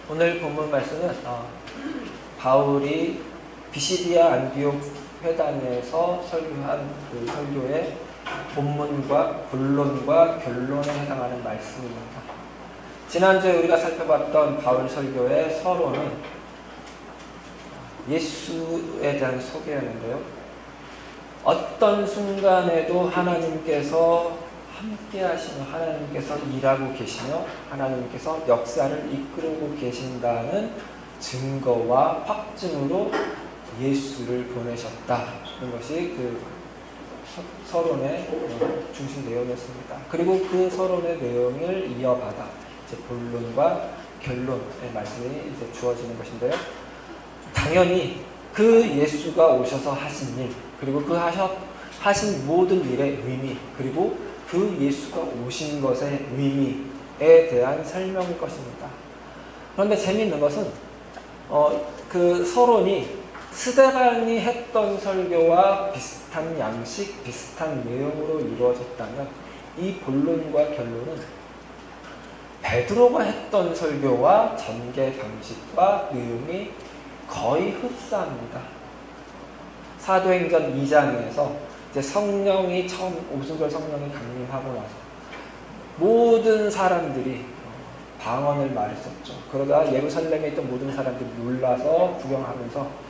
오늘 본문 말씀은 바울이 비시디아 안디옥 회당에서 설교한 그 설교의 본문과 본론과 결론에 해당하는 말씀입니다. 지난주에 우리가 살펴봤던 바울 설교의 서론은 예수에 대한 소개였는데요. 어떤 순간에도 하나님께서 함께 하시며 하나님께서 일하고 계시며 하나님께서 역사를 이끌고 계신다는 증거와 확증으로 예수를 보내셨다는 것이 그 서론의 중심 내용이었습니다. 그리고 그 서론의 내용을 이어받아 이제 본론과 결론의 말씀이 이제 주어지는 것인데요. 당연히 그 예수가 오셔서 하신 일, 그리고 그 하신 모든 일의 의미, 그리고 그 예수가 오신 것의 의미에 대한 설명일 것입니다. 그런데 재미있는 것은 그 서론이 스데반이 했던 설교와 비슷한 양식, 비슷한 내용으로 이루어졌다면 이 본론과 결론은 베드로가 했던 설교와 전개 방식과 내용이 거의 흡사합니다. 사도행전 2장에서 이제 성령이 오순절 성령이 강림하고 나서 모든 사람들이 방언을 말했었죠. 그러다 예루살렘에 있던 모든 사람들이 놀라서 구경하면서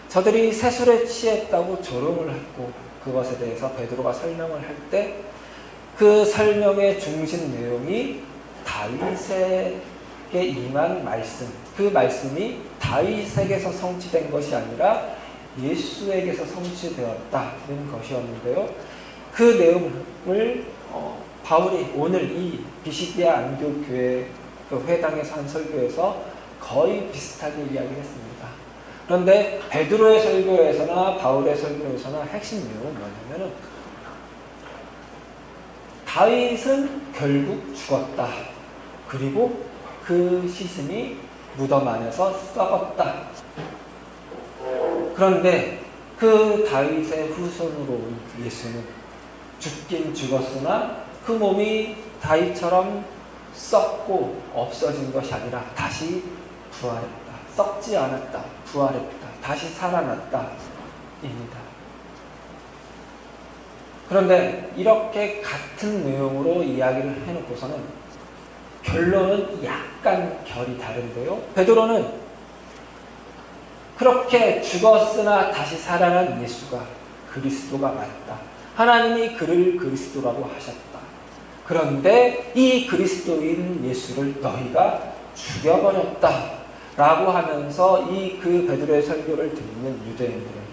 저들이 새술에 취했다고 조롱을 했고, 그것에 대해서 베드로가 설명을 할 때 그 설명의 중심 내용이 다윗에게 임한 말씀, 그 말씀이 다윗에게서 성취된 것이 아니라 예수에게서 성취되었다는 것이었는데요. 그 내용을 바울이 오늘 이 비시디아 안디옥 교회 그 회당에서 한 설교에서 거의 비슷하게 이야기했습니다. 그런데 베드로의 설교에서나 바울의 설교에서나 핵심 내용은 뭐냐면은 다윗은 결국 죽었다. 그리고 그 시신이 무덤 안에서 썩었다. 그런데 그 다윗의 후손으로 온 예수는 죽긴 죽었으나 그 몸이 다윗처럼 썩고 없어진 것이 아니라 다시 부활했다. 썩지 않았다. 부활했다. 다시 살아났다. 입니다. 그런데 이렇게 같은 내용으로 이야기를 해놓고서는 결론은 약간 결이 다른데요. 베드로는 그렇게 죽었으나 다시 살아난 예수가 그리스도가 맞다. 하나님이 그를 그리스도라고 하셨다. 그런데 이 그리스도인 예수를 너희가 죽여버렸다. 라고 하면서 그 베드로의 설교를 듣는 유대인들에게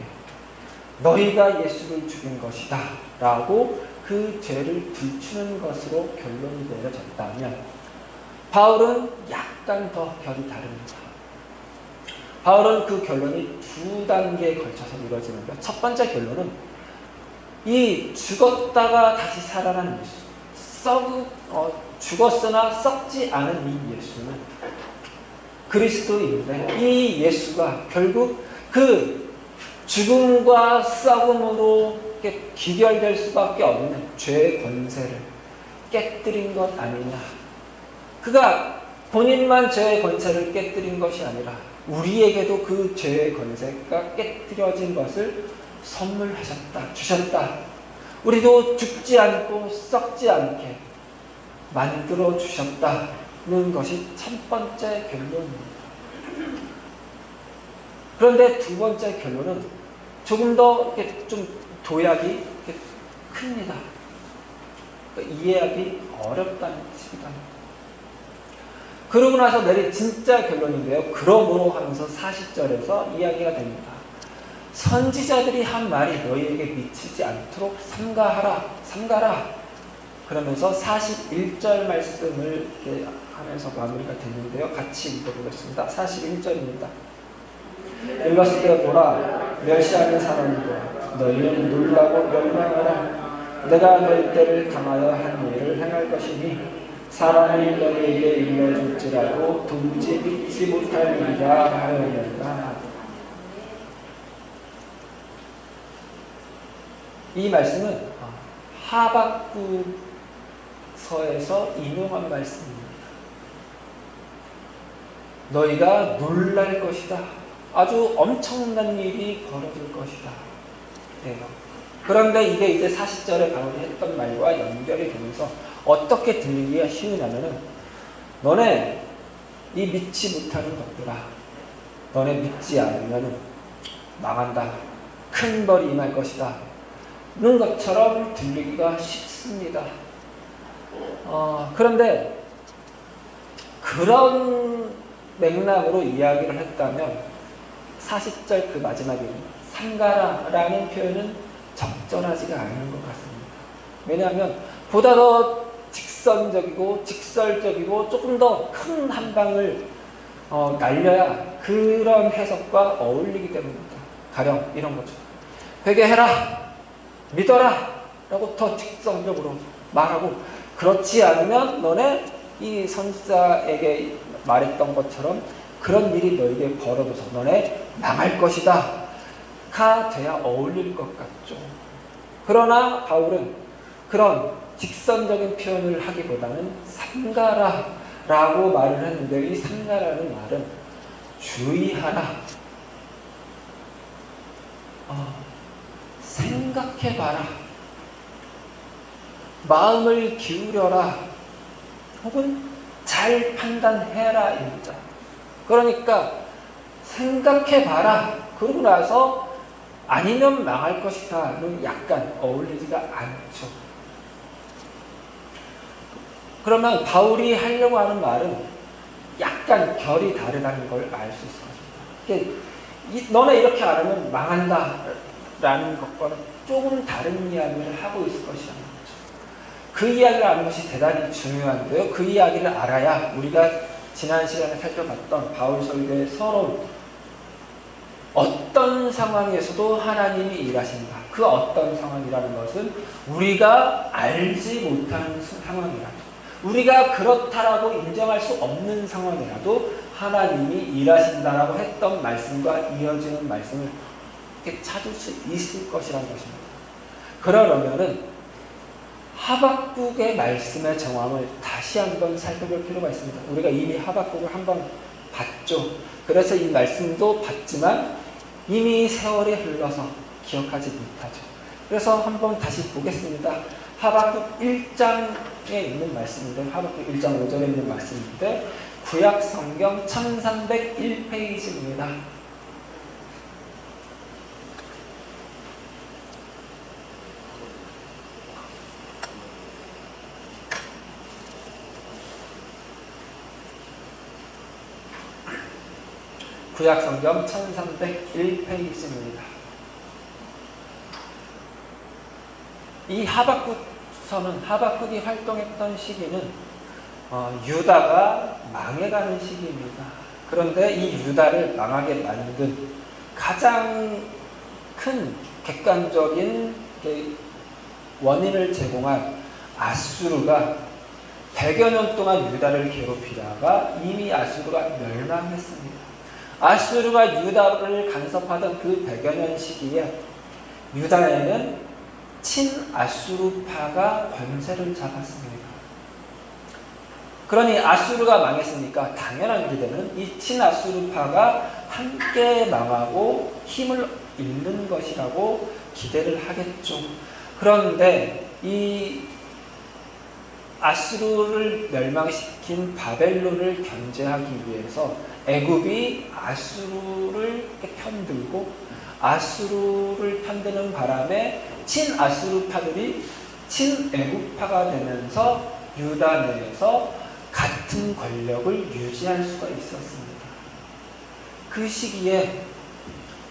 너희가 예수를 죽인 것이다. 라고 그 죄를 들추는 것으로 결론이 내려졌다면 바울은 약간 더 결이 다릅니다. 바울은 그 결론이 두 단계에 걸쳐서 이루어지는데, 첫 번째 결론은 이 죽었다가 다시 살아난 예수, 죽었으나 썩지 않은 이 예수는 그리스도인데, 이 예수가 결국 그 죽음과 썩음으로 귀결될 수밖에 없는 죄의 권세를 깨뜨린 것 아니냐. 그가 본인만 죄의 권세를 깨뜨린 것이 아니라 우리에게도 그 죄의 권세가 깨뜨려진 것을 선물하셨다, 주셨다. 우리도 죽지 않고 썩지 않게 만들어 주셨다는 것이 첫 번째 결론입니다. 그런데 두 번째 결론은 조금 더 좀 도약이 큽니다. 이해하기 어렵다는 뜻입니다. 그러고 나서 내린 진짜 결론인데요. 그러므로 하면서 40절에서 이야기가 됩니다. 선지자들이 한 말이 너희에게 미치지 않도록 삼가라. 그러면서 41절 말씀을 이렇게 하면서 마무리가 됐는데요. 같이 읽어보겠습니다. 41절입니다. 읽었을 때 보라, 멸시하는 사람들아, 너희는 놀라고 멸망하라. 내가 너희 때를 당하여 한 일을 행할 것이니 사람이 너희에게 일러줄지라도 도무지 믿지 못할 일이라 하였느니라. 이 말씀은 하박국서에서 인용한 말씀입니다. 너희가 놀랄 것이다. 아주 엄청난 일이 벌어질 것이다. 네. 그런데 이게 이제 40절에 바울이 했던 말과 연결이 되면서 어떻게 들리기가 쉬우냐면은 너네 이 믿지 못하는 것들아, 너네 믿지 않으면 망한다. 큰 벌이 임할 것이다. 는 것처럼 들리기가 쉽습니다. 그런데 그런 맥락으로 이야기를 했다면 40절 그 마지막에 삼가라라는 표현은 적절하지가 않은 것 같습니다. 왜냐하면 보다 더 직선적이고 직설적이고 조금 더 큰 한 방을 날려야 그런 해석과 어울리기 때문입니다. 가령 이런 거죠. 회개해라, 믿어라 라고 더 직선적으로 말하고, 그렇지 않으면 너네 이 선지자에게 말했던 것처럼 그런 일이 너에게 벌어져서 너네 망할 것이다 가 돼야 어울릴 것 같죠. 그러나 바울은 그런 직선적인 표현을 하기보다는 삼가라라고 말을 했는데, 이 삼가라는 말은 주의하라, 생각해봐라, 마음을 기울여라, 혹은 잘 판단해라입니다. 그러니까 생각해봐라, 그러고 나서 아니면 망할 것이다는 약간 어울리지가 않죠. 그러면 바울이 하려고 하는 말은 약간 결이 다르다는 걸 알 수 있을 것입니다. 너네 이렇게 안 하면 망한다 라는 것과는 조금 다른 이야기를 하고 있을 것이라는 거죠. 그 이야기를 아는 것이 대단히 중요한데요. 그 이야기를 알아야 우리가 지난 시간에 살펴봤던 바울서기의 서론, 어떤 상황에서도 하나님이 일하신다. 그 어떤 상황이라는 것은 우리가 알지 못하는 상황이라도, 우리가 그렇다라고 인정할 수 없는 상황이라도 하나님이 일하신다라고 했던 말씀과 이어지는 말씀을 이렇게 찾을 수 있을 것이라는 것입니다. 그러려면은 하박국의 말씀의 정황을 다시 한번 살펴볼 필요가 있습니다. 우리가 이미 하박국을 한번 봤죠. 그래서 이 말씀도 봤지만 이미 세월이 흘러서 기억하지 못하죠. 그래서 한번 다시 보겠습니다. 하박국 1장에 있는 말씀인데, 하박국 1장 5절에 있는 말씀인데, 구약 성경 1301페이지입니다. 구약 성경 1301페이지입니다. 이 하박국서는, 하박국이 활동했던 시기는 유다가 망해가는 시기입니다. 그런데 이 유다를 망하게 만든 가장 큰 객관적인 원인을 제공한 아수르가 100여 년 동안 유다를 괴롭히다가 이미 아수르가 멸망했습니다. 아수르가 유다를 간섭하던 그 100여 년 시기에 유다에는 친아수르파가 권세를 잡았습니다. 그러니 아수르가 망했으니까 당연한 기대는 이 친아수르파가 함께 망하고 힘을 잃는 것이라고 기대를 하겠죠. 그런데 이 아수르를 멸망시킨 바벨론을 견제하기 위해서 애굽이 아수르를 편들고, 아수르를 편드는 바람에 친아수르파들이 친애굽파가 되면서 유다 내에서 같은 권력을 유지할 수가 있었습니다. 그 시기에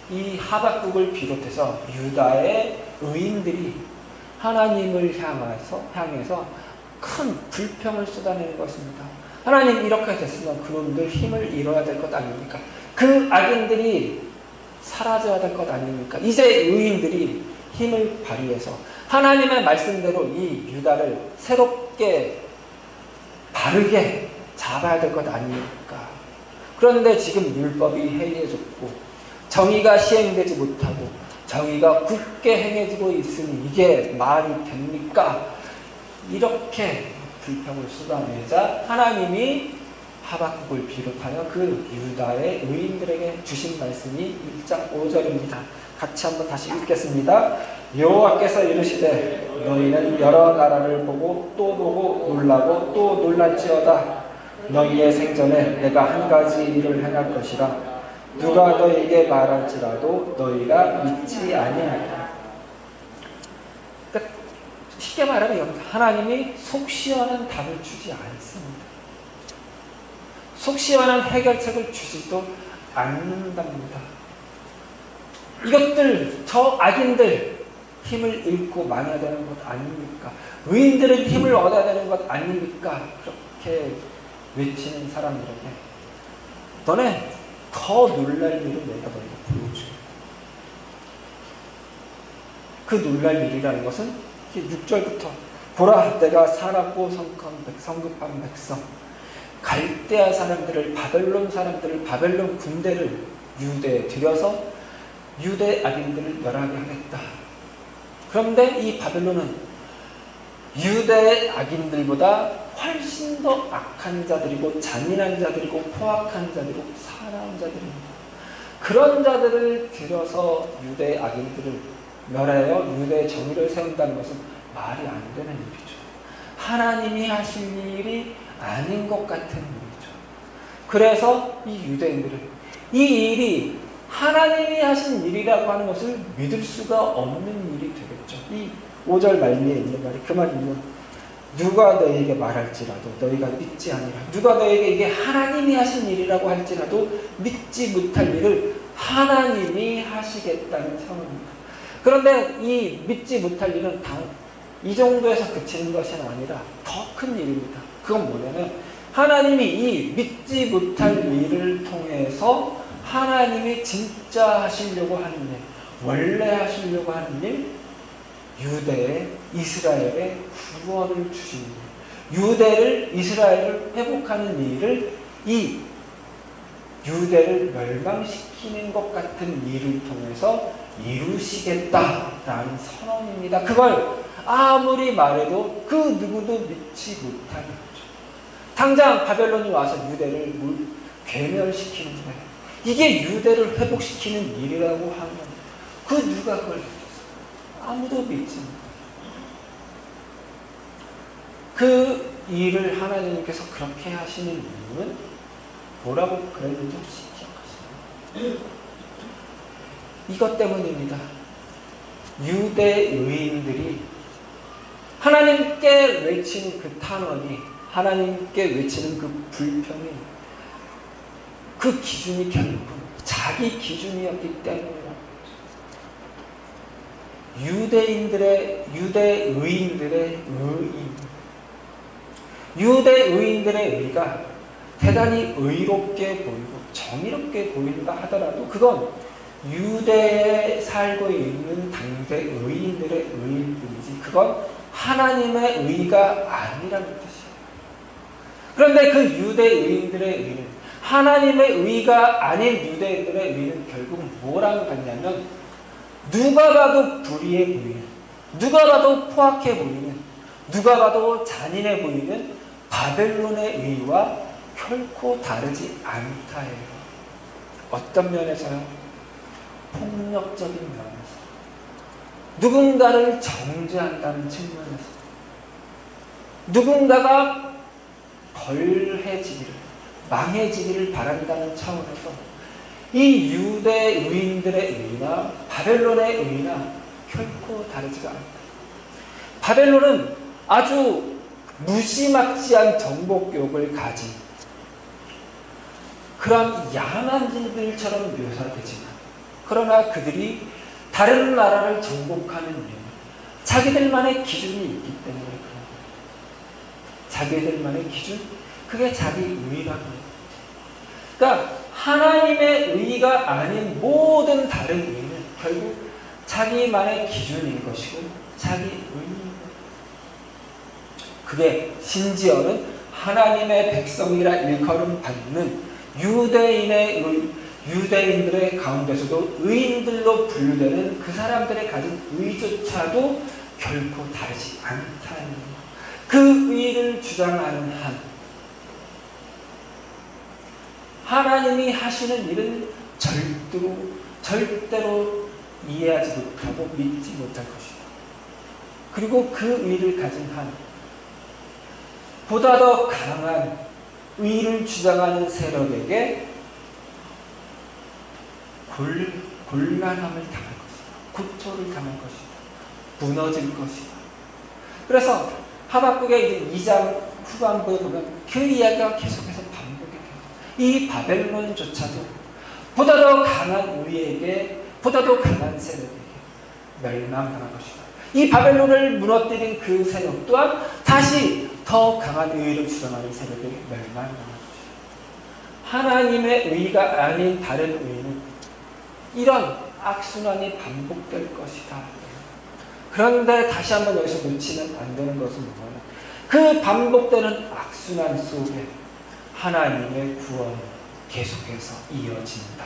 이 하박국을 비롯해서 유다의 의인들이 하나님을 향해서 큰 불평을 쏟아내는 것입니다. 하나님, 이렇게 됐으면 그놈들 힘을 잃어야 될 것 아닙니까? 그 악인들이 사라져야 될 것 아닙니까? 이제 의인들이 힘을 발휘해서 하나님의 말씀대로 이 유다를 새롭게 바르게 잡아야 될 것 아닙니까? 그런데 지금 율법이 해이해졌고 정의가 시행되지 못하고 정의가 굳게 행해지고 있으니 이게 말이 됩니까? 이렇게 불평을 쏟아내자 하나님이 하박국을 비롯하여 그 유다의 의인들에게 주신 말씀이 1장 5절입니다. 같이 한번 다시 읽겠습니다. 여호와께서 이르시되 너희는 여러 나라를 보고 또 보고 놀라고 또 놀랄지어다. 너희의 생전에 내가 한 가지 일을 행할 것이라. 누가 너희에게 말할지라도 너희가 믿지 아니하리라. 그러니까 쉽게 말하면 하나님이 속 시원한 답을 주지 않습니다. 속 시원한 해결책을 주지도 않는답니다. 이것들, 저 악인들 힘을 잃고 망해야 되는 것 아닙니까? 의인들은 힘을 얻어야 되는 것 아닙니까? 그렇게 외치는 사람들에게 너네 더 놀랄 일을 내가 너희가 보여줘. 그 놀랄 일이라는 것은 6절부터 보라 내가 사납고 성급한 백성 갈대아 사람들을 바벨론 사람들을 바벨론 군대를 유대에 들여서 유대 악인들을 멸하게 하겠다. 그런데 이 바벨론은 유대 악인들보다 훨씬 더 악한 자들이고 잔인한 자들이고 포악한 자들이고 사나운 자들입니다. 그런 자들을 들여서 유대 악인들을 멸하여 유대의 정의를 세운다는 것은 말이 안 되는 일이죠. 하나님이 하실 일이 아닌 것 같은 일이죠. 그래서 이 유대인들은 이 일이 하나님이 하신 일이라고 하는 것을 믿을 수가 없는 일이 되겠죠. 이 5절 말미에 있는 말이 그 말이면 누가 너에게 말할지라도 너희가 믿지 아니라 누가 너에게 이게 하나님이 하신 일이라고 할지라도 믿지 못할 일을 하나님이 하시겠다는 선언입니다. 그런데 이 믿지 못할 일은 이 정도에서 그치는 것이 아니라 더 큰 일입니다. 그건 뭐냐면 하나님이 이 믿지 못할 일을 통해서 하나님이 진짜 하시려고 하는 일, 원래 하시려고 하는 일, 유대의 이스라엘의 구원을 주신 일, 유대를 이스라엘을 회복하는 일을 이 유대를 멸망시키는 것 같은 일을 통해서 이루시겠다라는 선언입니다. 그걸 아무리 말해도 그 누구도 믿지 못하는 거죠. 당장 바벨론이 와서 유대를 괴멸시키는데 이게 유대를 회복시키는 일이라고 하면 그 누가 그걸 믿겠어요? 아무도 믿지 못해요. 그 일을 하나님께서 그렇게 하시는 이유는 뭐라고 그랬는지 혹시 기억하시나요? 이것 때문입니다. 유대 의인들이 하나님께 외치는 그 탄원이, 하나님께 외치는 그 불평이, 그 기준이 결국은 자기 기준이었기 때문이라고. 유대 의인들의 의가 대단히 의롭게 보이고 정의롭게 보인다 하더라도 그건 유대에 살고 있는 당대 의인들의 의인뿐이지 그건 하나님의 의가 아니라는 뜻이에요. 그런데 그 유대 의인들의 의는 하나님의 의가 아닌 유대인들의 의는 결국 뭐랑 같냐면 누가 봐도 불의해 보이는, 누가 봐도 포악해 보이는, 누가 봐도 잔인해 보이는 바벨론의 의와 결코 다르지 않다예요. 어떤 면에서요? 폭력적인 면에서, 누군가를 정죄한다는 측면에서, 누군가가 벌해지기를, 망해지기를 바란다는 차원에서 이 유대 의인들의 의나 바벨론의 의나 결코 다르지가 않다. 바벨론은 아주 무시막지한 정복욕을 가진 그런 야만인들처럼 묘사되지만 그러나 그들이 다른 나라를 정복하는 이유는 자기들만의 기준이 있기 때문에 그런 거예요. 자기들만의 기준? 그게 자기 의라고 해요. 그러니까 하나님의 의가 아닌 모든 다른 의는 결국 자기만의 기준인 것이고 자기 의인 거예요. 그게 심지어는 하나님의 백성이라 일컬음 받는 유대인들의 가운데서도 의인들로 분류되는 그 사람들의 가진 의조차도 결코 다르지 않다는 거예요. 그 의를 주장하는 한 하나님이 하시는 일은 절대로 이해하지 못하고 믿지 못할 것이다. 그리고 그 의를 가진 한 보다 더 강한 의를 주장하는 세력에게 곤란함을 당할 것이다. 고초를 당할 것이다. 무너질 것이다. 그래서 하박국의 이제 2장 후반부에 보면 그 이야기가 계속해서 반복이 돼요. 이 바벨론조차도 보다 더 강한 우리에게, 보다 더 강한 세력에게 멸망당할 것이다. 이 바벨론을 무너뜨린 그 세력 또한 다시 더 강한 의를 주장하는 세력에게 멸망당할 것이다. 하나님의 의가 아닌 다른 의는 이런 악순환이 반복될 것이다. 그런데 다시 한번 여기서 놓치면 안 되는 것은 뭐냐면 그 반복되는 악순환 속에 하나님의 구원이 계속해서 이어진다.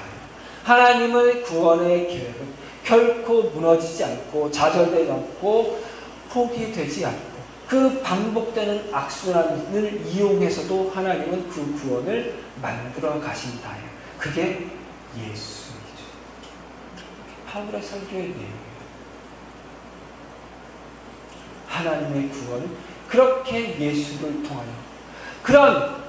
하나님의 구원의 계획은 결코 무너지지 않고 좌절되지 않고 포기되지 않고 그 반복되는 악순환을 이용해서도 하나님은 그 구원을 만들어 가신다. 그게 예수이죠. 바울의 설교의 내용이에요. 하나님의 구원은 그렇게 예수를 통하여 그런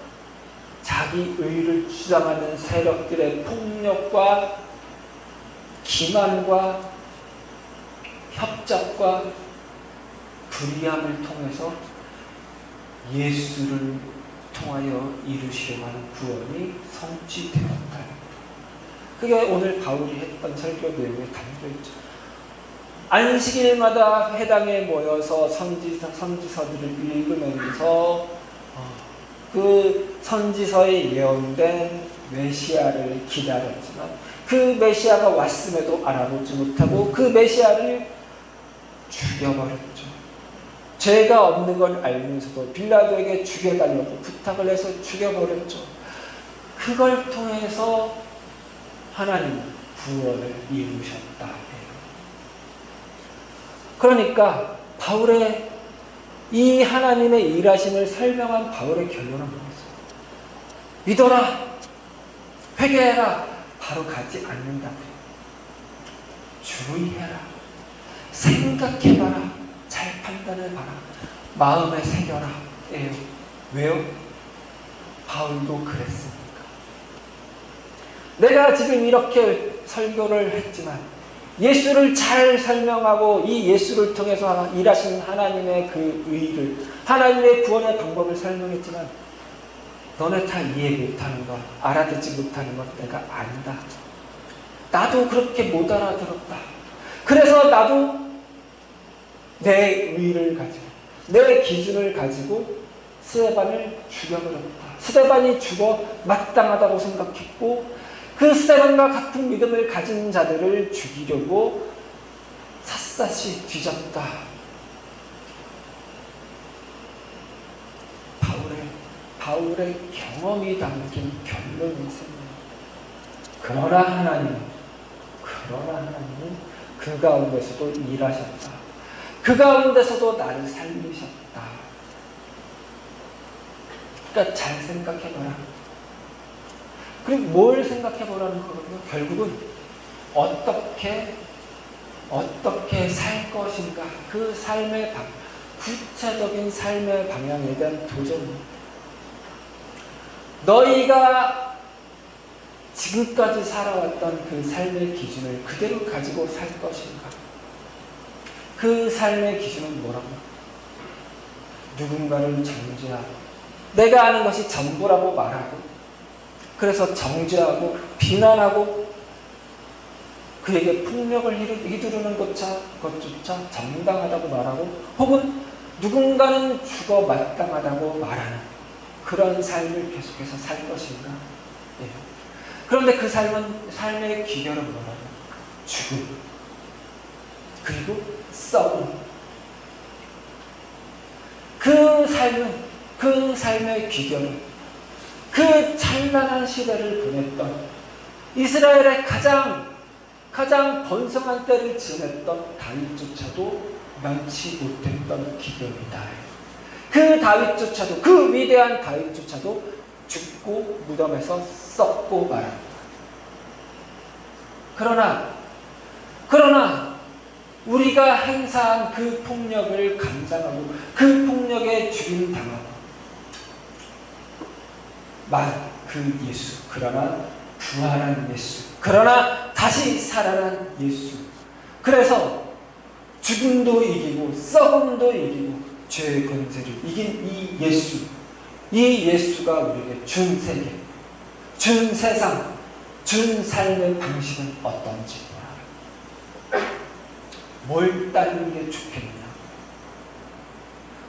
자기 의를 주장하는 세력들의 폭력과 기만과 협잡과 불의함을 통해서 예수를 통하여 이루시려고 하는 구원이 성취되었다. 그게 오늘 바울이 했던 설교 내용에 담겨있죠. 안식일마다 회당에 모여서 선지서들을 읽으면서 그 선지서에 예언된 메시아를 기다렸지만 그 메시아가 왔음에도 알아보지 못하고 그 메시아를 죽여버렸죠. 죄가 없는 걸 알면서도 빌라도에게 죽여달라고 부탁을 해서 죽여버렸죠. 그걸 통해서 하나님은 구원을 이루셨다. 그러니까 바울의 이 하나님의 일하심을 설명한 바울의 결론은 뭐였어요? 믿어라, 회개해라, 바로 가지 않는다고요. 주의해라, 생각해봐라, 잘 판단해봐라, 마음에 새겨라. 왜요? 바울도 그랬으니까. 내가 지금 이렇게 설교를 했지만 예수를 잘 설명하고 이 예수를 통해서 일하시는 하나님의 그 의를, 하나님의 구원의 방법을 설명했지만 너네 다 이해 못하는 것, 알아듣지 못하는 것 내가 안다. 나도 그렇게 못 알아들었다. 그래서 나도 내 의를 가지고 내 기준을 가지고 스데반을 죽여버렸다. 스데반이 죽어 마땅하다고 생각했고 그 스데반과 같은 믿음을 가진 자들을 죽이려고 샅샅이 뒤졌다. 바울의 경험이 담긴 결론이 있습니다. 그러나 하나님은 그 가운데서도 일하셨다. 그 가운데서도 나를 살리셨다. 그러니까 잘 생각해봐라. 그리고 뭘 생각해보라는 거거든요. 결국은 어떻게 살 것인가. 그 삶의 구체적인 삶의 방향에 대한 도전입니다. 너희가 지금까지 살아왔던 그 삶의 기준을 그대로 가지고 살 것인가. 그 삶의 기준은 뭐라고? 누군가를 정죄하고 내가 아는 것이 전부라고 말하고 그래서 정죄하고 비난하고 그에게 폭력을 휘두르는 것조차 정당하다고 말하고 혹은 누군가는 죽어 마땅하다고 말하는 그런 삶을 계속해서 살 것인가? 예. 그런데 그 삶의 기결은 뭐라고? 죽음 그리고 썩음. 그 삶의 기결은 그 찬란한 시대를 보냈던 이스라엘의 가장 번성한 때를 지냈던 다윗조차도 면치 못했던 기별이다. 그 다윗조차도, 그 위대한 다윗조차도 죽고 무덤에서 썩고 말합니다. 그러나 우리가 행사한 그 폭력을 감당하고 그 폭력에 죽임당하고 그 예수, 그러나 부활한 예수, 그러나 다시 살아난 예수. 그래서 죽음도 이기고 썩음도 이기고 죄의 권세를 이긴 이 예수, 이 예수가 우리에게 준 세계, 준 세상, 준 삶의 방식은 어떤지 뭘 따르는 게 좋겠냐?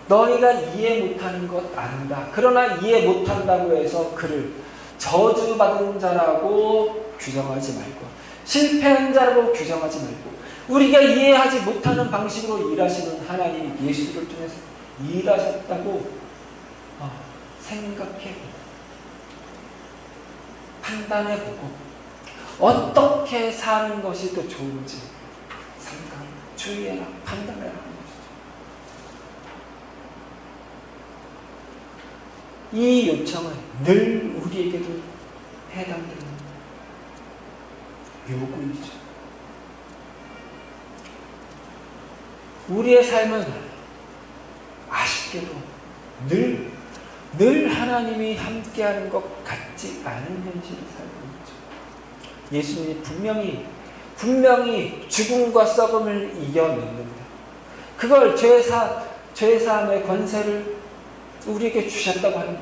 너희가 이해 못하는 것 안다. 그러나 이해 못한다고 해서 그를 저주받은 자라고 규정하지 말고, 실패한 자라고 규정하지 말고, 우리가 이해하지 못하는 방식으로 일하시는 하나님이 예수를 통해서 일하셨다고 생각해보고 판단해보고 어떻게 사는 것이 더 좋은지 주의해라, 판단해라 하는 것이죠. 이 요청은 늘 우리에게도 해당되는 요구이죠. 우리의 삶은 아쉽게도 늘 하나님이 함께하는 것 같지 않은 현실을 살고 있죠. 예수님이 분명히 죽음과 썩음을 이겨냈는데 그걸 죄사함의 권세를 우리에게 주셨다고 하는데,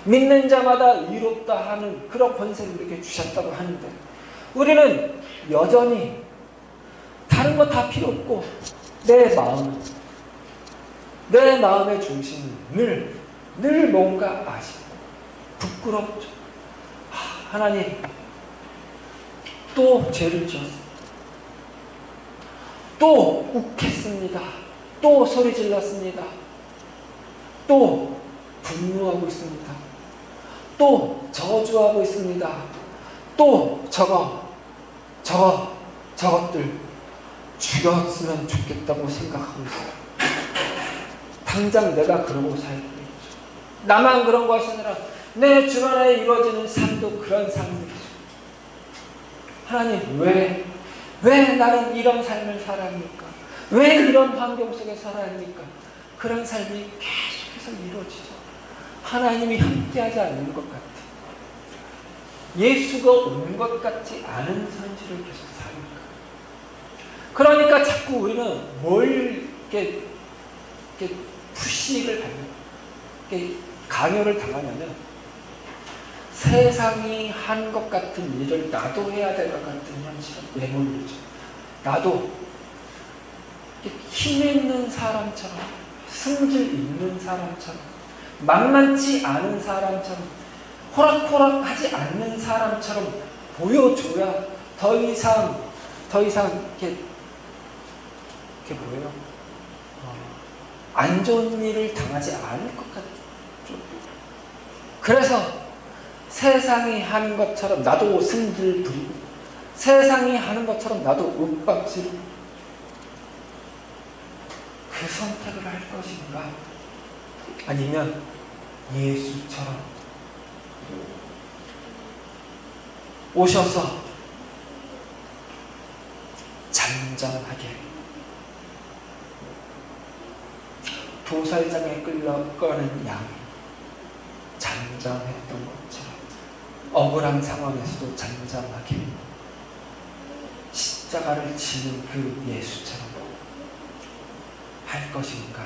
믿는 자마다 의롭다 하는 그런 권세를 우리에게 주셨다고 하는데, 우리는 여전히 다른 거 다 필요 없고 내 마음의 중심은 늘 뭔가 아쉽고 부끄럽죠. 하나님, 또 죄를 지었습니다. 또 욱했습니다. 또 소리 질렀습니다. 또 분노하고 있습니다. 또 저주하고 있습니다. 또 저것들 죽였으면 좋겠다고 생각하고 있어요. 당장 내가 그러고 살고 있죠. 나만 그런 것이 아니라 내 주변에 이루어지는 삶도 그런 삶이죠. 하나님, 왜 나는 이런 삶을 살아야 합니까? 왜 이런 환경 속에 살아야 합니까? 그런 삶이 계속해서 이루어지죠. 하나님이 함께하지 않는 것 같아요. 예수가 온 것 같지 않은 현실을 계속 사니까. 그러니까 자꾸 우리는 뭘 이렇게 푸시를 받는, 강요를 당하냐면 세상이 한 것 같은 일을 나도 해야 될 것 같은 현실을 내몰리죠. 나도 힘 있는 사람처럼, 승질 있는 사람처럼, 만만치 않은 사람처럼, 호락호락하지 않는 사람처럼 보여줘야 더 이상 이렇게 뭐예요? 안 좋은 일을 당하지 않을 것 같죠. 그래서 세상이 하는 것처럼 나도 승질 부리고, 세상이 하는 것처럼 나도 윽박지르고, 그 선택을 할 것인가? 아니면 예수처럼 오셔서 잠잠하게 도살장에 끌려가는 양이 잠잠했던 것처럼 억울한 상황에서도 잠잠하게 십자가를 지는 그 예수처럼 할 것인가?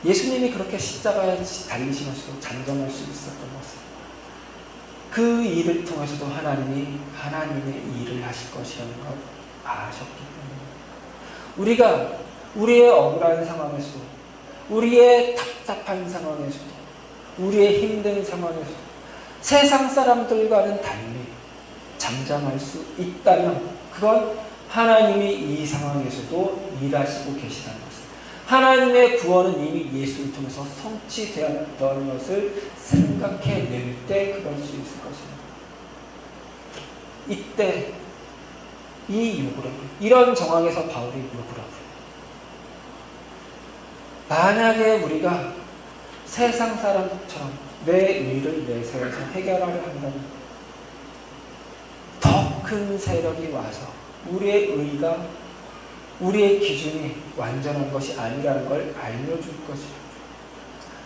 예수님이 그렇게 십자가에 달리시면서도 잠잠할 수 있었던 것은 그 일을 통해서도 하나님이 하나님의 일을 하실 것이라는 걸 아셨기 때문에, 우리가 우리의 억울한 상황에서도, 우리의 답답한 상황에서도, 우리의 힘든 상황에서도 세상 사람들과는 달리 잠잠할 수 있다면 그건 하나님이 이 상황에서도 일하시고 계시다는 것입니다. 하나님의 구원은 이미 예수를 통해서 성취되었던 것을 생각해낼 때 그럴 수 있을 것입니다. 이때 이 요구를, 이런 정황에서 바울이 요구를 합니다. 만약에 우리가 세상 사람처럼 내 의를 내세워서 해결하려 한다면 더 큰 세력이 와서 우리의 의가, 우리의 기준이 완전한 것이 아니라는 걸 알려줄 것이다.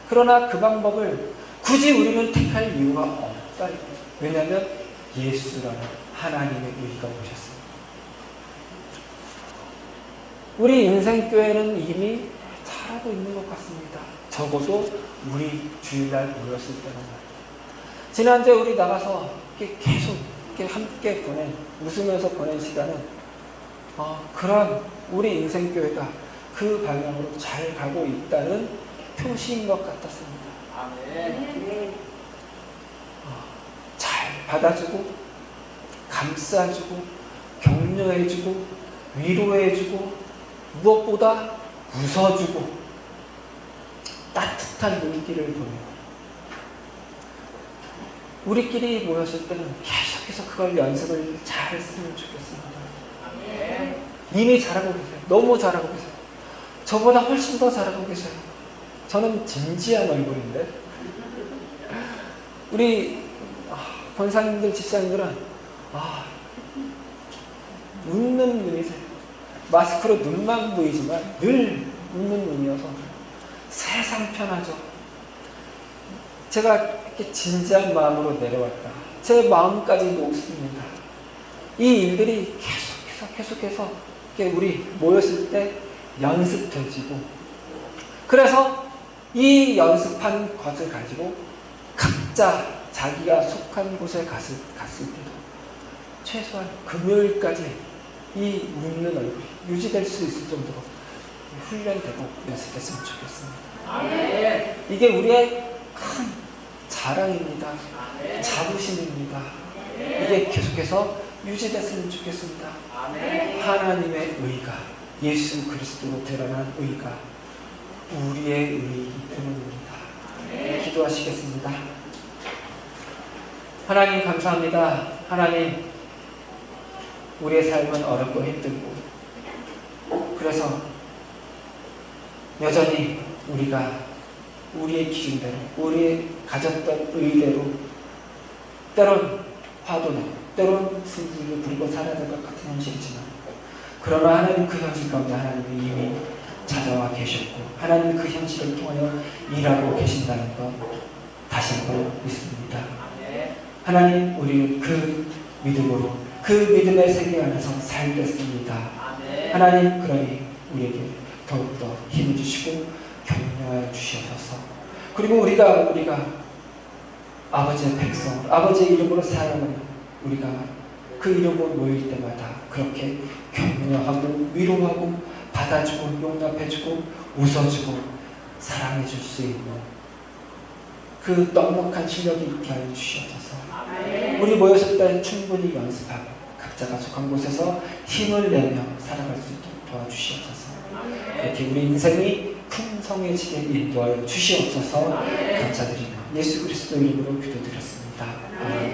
그러나 그 방법을 굳이 우리는 택할 이유가 없다. 왜냐하면 예수라는 하나님의 의가 오셨습니다. 우리 인생교회는 이미 잘하고 있는 것 같습니다. 적어도 우리 주일날 모였을 때는. 지난주에 우리 나가서 계속 함께 웃으면서 보낸 시간은 그런 우리 인생교회가 그 방향으로 잘 가고 있다는 표시인 것 같았습니다. 아멘. 잘 받아주고 감싸주고 격려해주고 위로해주고 무엇보다 웃어주고 따뜻한 눈길을 보내고 우리끼리 모였을 때는 계속해서 그걸 연습을 잘 했으면 좋겠습니다. 아멘. 이미 잘하고 계세요. 너무 잘하고 계세요. 저보다 훨씬 더 잘하고 계세요. 저는 진지한 얼굴인데 우리 권사님들, 집사님들은 웃는 눈이세요. 마스크로 눈만 보이지만 늘 웃는 눈이어서 세상 편하죠. 제가 이렇게 진지한 마음으로 내려왔다. 제 마음까지도 웃습니다. 이 일들이 계속해서 이렇게 우리 모였을 때 연습되지고, 그래서 이 연습한 것을 가지고 각자 자기가 속한 곳에 갔을 때도 최소한 금요일까지 이 웃는 얼굴이 유지될 수 있을 정도로 훈련되고 연습했으면 좋겠습니다. 아멘. 이게 우리의 큰 자랑입니다. 아멘. 자부심입니다. 아멘. 이게 계속해서 유지됐으면 좋겠습니다. 아멘. 하나님의 의가, 예수 그리스도로 드러난 의가 우리의 의이기 때문입니다. 아멘. 기도하시겠습니다. 하나님 감사합니다. 하나님, 우리의 삶은 어렵고 힘들고, 그래서 여전히 우리가 우리의 기준대로, 우리의 가졌던 의대로 때론 화도 나고 때론 승질을 부리고 살아야 될 것 같은 현실이지만, 그러나 하나님 그 현실 가운데 하나님이 이미 찾아와 계셨고 하나님 그 현실을 통하여 일하고 계신다는 것 다시 한번 믿습니다. 하나님, 우리는 그 믿음으로, 그 믿음의 세계 안에서 살겠습니다. 하나님, 그러니 우리에게 더욱더 힘을 주시고 격려하여 주시옵소서. 그리고 우리가 아버지의 백성, 아버지의 이름으로 사랑하는 우리가 그 이름으로 모일 때마다 그렇게 격려하고 위로하고 받아주고 용납해주고 웃어주고 사랑해줄 수 있는 그 넉넉한 실력이 있게 하여 주시옵소서. 우리 모였을 때 충분히 연습하고 각자가 속한 곳에서 힘을 내며 살아갈 수 있도록 도와주시옵소서. 이렇게 우리 인생이 풍성해지게 인도하여 주시옵소서. 감사드리며 예수 그리스도 이름으로 기도드렸습니다. 아멘.